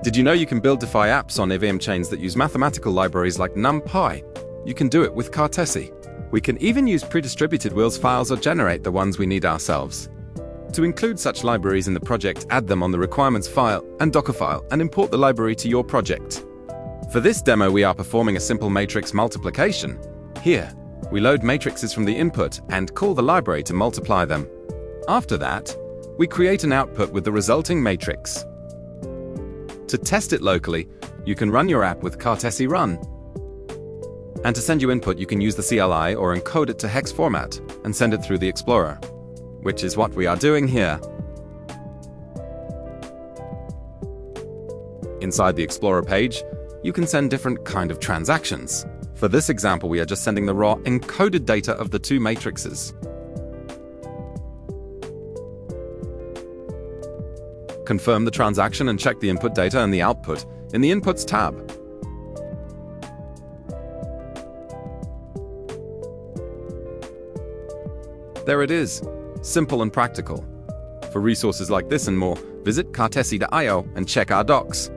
Did you know you can build DeFi apps on EVM chains that use mathematical libraries like NumPy? You can do it with Cartesi. We can even use pre-distributed wheels files or generate the ones we need ourselves. To include such libraries in the project, add them on the requirements file and Docker file and import the library to your project. For this demo, we are performing a simple matrix multiplication. Here, we load matrices from the input and call the library to multiply them. After that, we create an output with the resulting matrix. To test it locally, you can run your app with Cartesi run. And to send you input, you can use the CLI or encode it to hex format and send it through the Explorer, which is what we are doing here. Inside the Explorer page, you can send different kind of transactions. For this example, we are just sending the raw encoded data of the two matrices. Confirm the transaction and check the input data and the output in the Inputs tab. There it is, simple and practical. For resources like this and more, visit cartesi.io and check our docs.